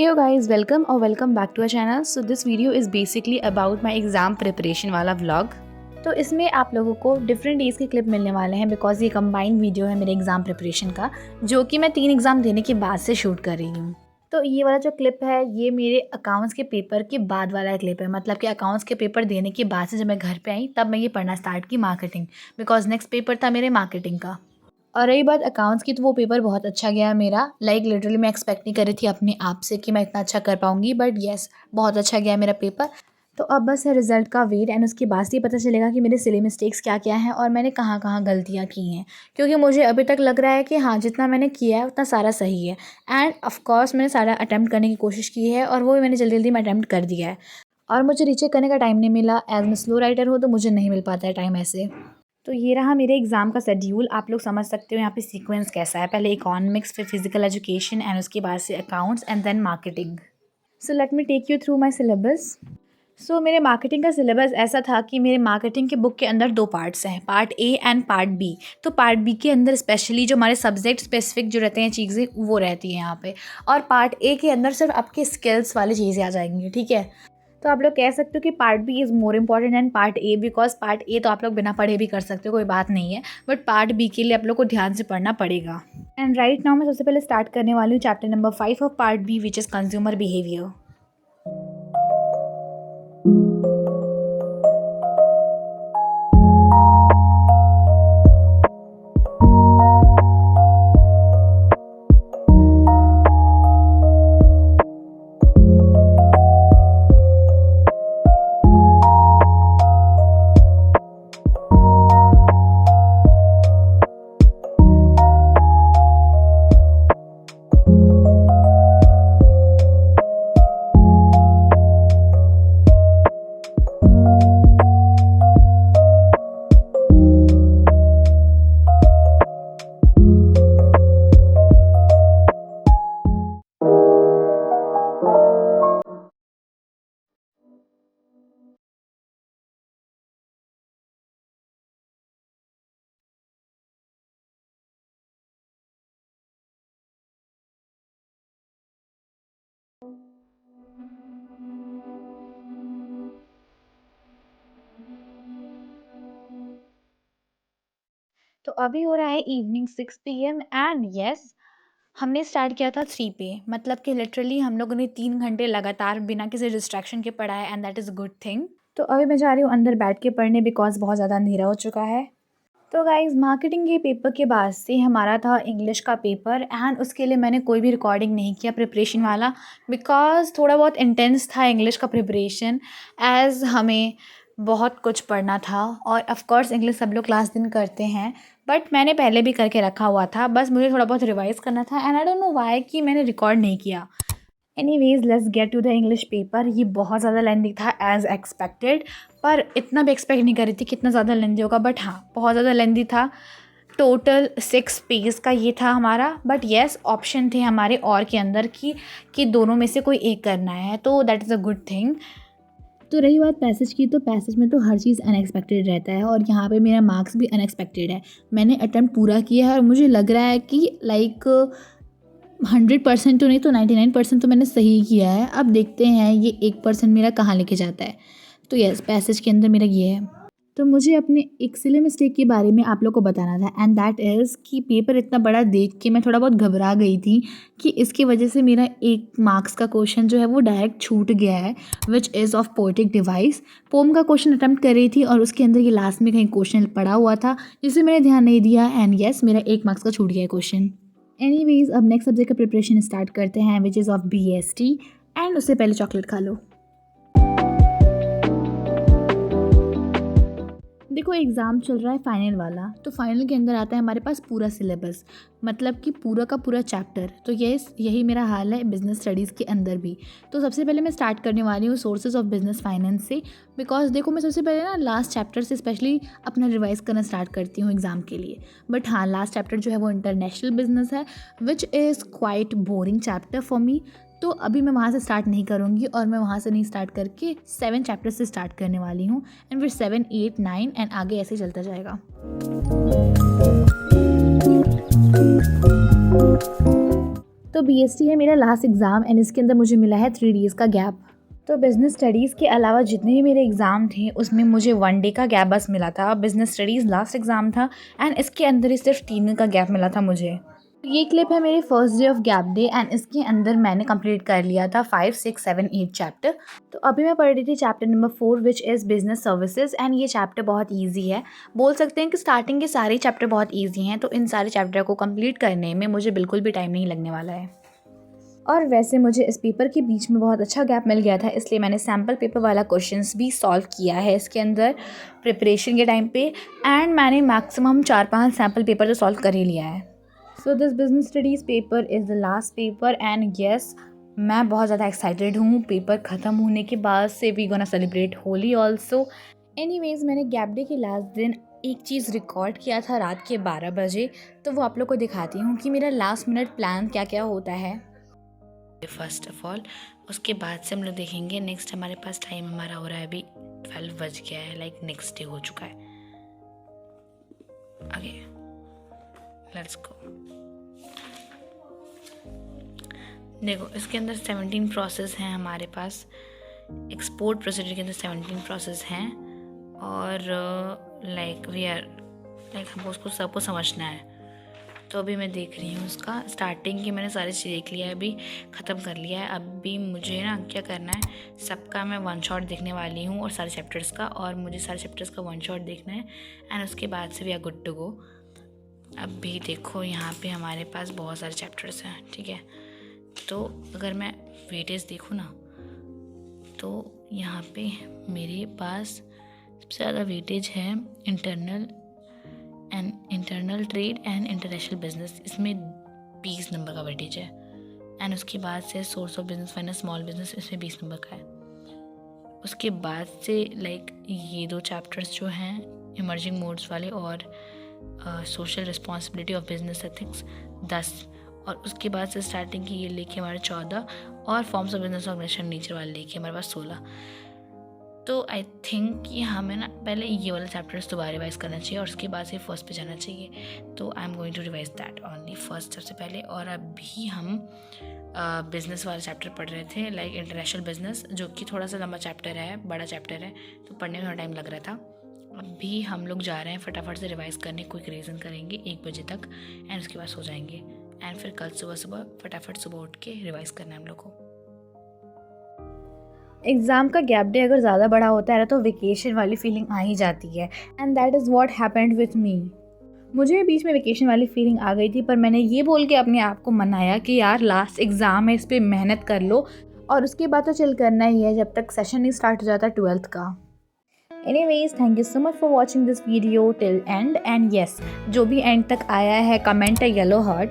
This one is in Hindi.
Hey you guys, welcome or welcome back to our channel. So this video is basically about my exam preparation वाला vlog. तो इसमें आप लोगों को डिफरेंट डेज़ के क्लिप मिलने वाले हैं बिकॉज ये कंबाइंड वीडियो है मेरे एग्ज़ाम प्रिपरेशन का, जो कि मैं 3 एग्ज़ाम देने के बाद से शूट कर रही हूँ। तो ये वाला जो क्लिप है ये मेरे अकाउंट्स के पेपर के बाद वाला क्लिप है, मतलब कि अकाउंट्स के पेपर देने के बाद से जब मैं घर पे आई तब मैं ये पढ़ना स्टार्ट की मार्केटिंग, बिकॉज नेक्स्ट पेपर था मेरे मार्केटिंग का। और रही बात अकाउंट्स की, तो वो पेपर बहुत अच्छा गया मेरा। लिटरली मैं एक्सपेक्ट नहीं कर रही थी अपने आप से कि मैं इतना अच्छा कर पाऊँगी, बट येस बहुत अच्छा गया मेरा पेपर। तो अब बस है रिज़ल्ट का वेट, एंड उसके बाद से पता चलेगा कि मेरे सिली मिस्टेक्स क्या क्या हैं और मैंने कहाँ कहाँ गलतियाँ की हैं, क्योंकि मुझे अभी तक लग रहा है कि हाँ जितना मैंने किया है उतना सारा सही है। एंड ऑफ कोर्स मैंने सारा अटैम्प्ट करने की कोशिश की है और वो भी मैंने जल्दी जल्दी में अटैम्प्ट कर दिया है, और मुझे रीचेक करने का टाइम नहीं मिला। एज मैं स्लो राइटर हूँ तो मुझे नहीं मिल पाता है टाइम ऐसे। तो ये रहा मेरे एग्ज़ाम का शेड्यूल, आप लोग समझ सकते हो यहाँ पे सीक्वेंस कैसा है। पहले इकोनॉमिक्स, फिर फिजिकल एजुकेशन, एंड उसके बाद से accounts, and then marketing. So let me take you through my syllabus. So मेरे मार्केटिंग का सिलेबस ऐसा था कि मेरे मार्केटिंग के बुक के अंदर 2 पार्ट्स हैं, part A and part B. तो पार्ट बी के अंदर स्पेशली जो हमारे सब्जेक्ट स्पेसिफिक जो रहते हैं चीज़ें वो रहती हैं यहाँ पे, और पार्ट ए के अंदर सिर्फ आपके स्किल्स वाली चीज़ें आ जाएंगी, ठीक है। तो आप लोग कह सकते हो कि part B is more important and part A, because part A तो आप लोग बिना पढ़े भी कर सकते हो, कोई बात नहीं है, बट पार्ट बी के लिए आप लोग को ध्यान से पढ़ना पड़ेगा। एंड राइट नाउ मैं सबसे पहले स्टार्ट करने वाली हूँ chapter number 5 of part B, which is consumer behaviour. तो अभी हो रहा है इवनिंग 6 PM, एंड येस हमने स्टार्ट किया था 3 पे, मतलब कि लिटरली हम लोगों ने 3 घंटे लगातार बिना किसी डिस्ट्रैक्शन के पढ़ा है, and that is good thing. तो अभी मैं जा रही हूँ अंदर बैठ के पढ़ने, बिकॉज बहुत ज़्यादा अंधेरा हो चुका है। तो गाइज़ मार्केटिंग के पेपर के बाद से हमारा था इंग्लिश का पेपर, एंड उसके लिए मैंने कोई भी रिकॉर्डिंग नहीं किया प्रिपरेशन वाला, बिकॉज थोड़ा बहुत इंटेंस था इंग्लिश का प्रिपरेशन, एज़ हमें बहुत कुछ पढ़ना था। और ऑफ कोर्स इंग्लिश सब लोग क्लास दिन करते हैं, बट मैंने पहले भी करके रखा हुआ था, बस मुझे थोड़ा बहुत रिवाइज़ करना था, and I don't know why कि मैंने रिकॉर्ड नहीं किया। Anyways let's get to the English paper. ये बहुत ज़्यादा लेंथी था एज़ एक्सपेक्टेड, पर इतना भी एक्सपेक्ट नहीं कर रही थी कितना ज़्यादा लेंथी होगा, बट हाँ बहुत ज़्यादा लेंथी था। टोटल 6 पेज का ये था हमारा, बट येस ऑप्शन थे हमारे और के अंदर कि दोनों में से कोई एक करना है, तो that is a good thing. तो रही बात पैसेज की, तो पैसेज में तो हर चीज़ अनएक्सपेक्टेड रहता है, और यहाँ पे मेरा मार्क्स भी अनएक्सपेक्टेड है। मैंने अटैम्प्ट पूरा किया है और मुझे लग रहा है कि लाइक 100% तो नहीं तो 99% तो मैंने सही किया है। अब देखते हैं ये 1% मेरा कहाँ लेके जाता है। तो यस पैसेज के अंदर मेरा ये है। तो मुझे अपने एक सिली मिस्टेक के बारे में आप लोग को बताना था, एंड दैट इज़ कि पेपर इतना बड़ा देख के मैं थोड़ा बहुत घबरा गई थी कि इसकी वजह से मेरा 1 मार्क्स का क्वेश्चन जो है वो डायरेक्ट छूट गया है, which is of poetic device. Poem का क्वेश्चन अटैम्प्ट कर रही थी और उसके अंदर ये लास्ट में कहीं क्वेश्चन पड़ा हुआ था जिसे मैंने ध्यान नहीं दिया, एंड येस मेरा 1 मार्क्स का छूट गया है क्वेश्चन। एनीवेज अब नेक्स्ट सब्जेक्ट का प्रिपरेशन स्टार्ट करते हैं, विच इज़ ऑफ BST, एंड उससे पहले चॉकलेट खा लो। देखो एग्ज़ाम चल रहा है फाइनल वाला, तो फाइनल के अंदर आता है हमारे पास पूरा सिलेबस, मतलब कि पूरा का पूरा चैप्टर। तो यही मेरा हाल है बिज़नेस स्टडीज़ के अंदर भी। तो सबसे पहले मैं स्टार्ट करने वाली हूँ सोर्सेज ऑफ बिज़नेस फाइनेंस से, बिकॉज देखो मैं सबसे पहले ना लास्ट चैप्टर से स्पेशली अपना रिवाइज़ करना स्टार्ट करती हूँ एग्ज़ाम के लिए। बट हाँ लास्ट चैप्टर जो है वो इंटरनेशनल बिज़नेस है, which is quite boring chapter for me. तो अभी मैं वहाँ से स्टार्ट नहीं करूँगी, और मैं वहाँ से नहीं स्टार्ट करके 7 चैप्टर से स्टार्ट करने वाली हूँ, एंड फिर 7, 8, 9 एंड आगे ऐसे ही चलता जाएगा। तो तो बीएसटी है मेरा लास्ट एग्ज़ाम एंड इसके अंदर मुझे मिला है 3 डेज़ का गैप। तो बिज़नेस स्टडीज़ के अलावा जितने भी मेरे एग्ज़ाम थे उसमें मुझे 1 डे का गैप बस मिला था। बिज़नेस स्टडीज़ लास्ट एग्ज़ाम था एंड इसके अंदर ही सिर्फ 3 दिन का गैप मिला था मुझे। ये क्लिप है मेरे first day of gap day and इसके अंदर मैंने कंप्लीट कर लिया था 5, 6, 7, 8 चैप्टर। तो अभी मैं पढ़ रही थी chapter number 4 which is business services and ये चैप्टर बहुत ईजी है। बोल सकते हैं कि स्टार्टिंग के सारे चैप्टर बहुत ईजी हैं, तो इन सारे चैप्टर को कंप्लीट करने में मुझे बिल्कुल भी टाइम नहीं लगने वाला है। और वैसे मुझे इस पेपर के बीच में बहुत अच्छा गैप मिल गया था, इसलिए मैंने सैम्पल पेपर वाला क्वेश्चंस भी सॉल्व किया है इसके अंदर प्रिपरेशन के टाइम पे एंड मैंने मैक्सिमम 4-5 सैम्पल पेपर तो सॉल्व कर ही लिया है। So this business studies paper is the last paper and yes मैं बहुत ज़्यादा एक्साइटेड हूँ। पेपर ख़त्म होने के बाद से we gonna celebrate Holi also. Anyways मैंने गैप डे के लास्ट दिन एक चीज़ रिकॉर्ड किया था रात के 12 बजे, तो वो आप लोग को दिखाती हूँ कि मेरा लास्ट मिनट प्लान क्या क्या होता है। फर्स्ट ऑफ ऑल उसके बाद से हम लोग देखेंगे नेक्स्ट। हमारे पास टाइम हमारा हो रहा है अभी 12 बज गया है, लाइक नेक्स्ट डे हो चुका है। आगे लेट्स गो। देखो इसके अंदर 17 प्रोसेस हैं हमारे पास। एक्सपोर्ट प्रोसीजर के अंदर 17 प्रोसेस हैं और लाइक वी आर लाइक हमको उसको सबको समझना है। तो अभी मैं देख रही हूँ उसका स्टार्टिंग की मैंने सारी चीज़ देख लिया है, अभी ख़त्म कर लिया है। अभी मुझे ना क्या करना है, सबका मैं 1 शॉट देखने वाली हूँ और सारे चैप्टर्स का, और मुझे सारे चैप्टर्स का 1 शॉट देखना है एंड उसके बाद से we are good to go. अभी देखो यहाँ पे हमारे पास बहुत सारे चैप्टर्स हैं, ठीक है। तो अगर मैं वेटेज देखूँ ना तो यहाँ पे मेरे पास सबसे ज़्यादा वेटेज है internal trade and international business, इसमें 20 नंबर का वेटेज है। एंड उसके बाद से source of business finance small business, इसमें 20 नंबर का है। उसके बाद से लाइक ये 2 चैप्टर्स जो हैं इमर्जिंग मोड्स वाले और social responsibility of business ethics 10, और उसके बाद से स्टार्टिंग की ये लेके हमारे 14 और forms of business organisation nature वाले लेके हमारे पास 16। तो आई थिंक कि हमें ना पहले ये वाला चैप्टर्स दोबारा रिवाइज करना चाहिए और उसके बाद से फर्स्ट पे जाना चाहिए। तो I am going to revise that only first सबसे पहले। और अभी हम बिज़नेस वाला चैप्टर पढ़ रहे थे, लाइक इंटरनेशनल बिजनेस, जो कि थोड़ा सा लंबा चैप्टर है, बड़ा चैप्टर है, तो पढ़ने में थोड़ा टाइम लग रहा था। अभी हम लोग जा रहे हैं फटाफट से रिवाइज करने, क्विक रिवीजन करेंगे 1 बजे तक एंड उसके बाद सो जाएंगे एंड फिर कल सुबह फटाफट सुबह उठ के रिवाइज करना है हम लोग को। एग्ज़ाम का गैप डे अगर ज़्यादा बड़ा होता है ना तो वेकेशन वाली फीलिंग आ ही जाती है and that is what happened with me. मुझे बीच में वेकेशन वाली फीलिंग आ गई थी, पर मैंने ये बोल के अपने आप को मनाया कि यार लास्ट एग्ज़ाम है, इस पर मेहनत कर लो और उसके बाद तो चिल करना ही है जब तक सेशन नहीं स्टार्ट हो जाता 12th का। Anyways thank you so much for watching this video till and and yes जो भी एंड तक आया है कमेंट है येलो हार्ट।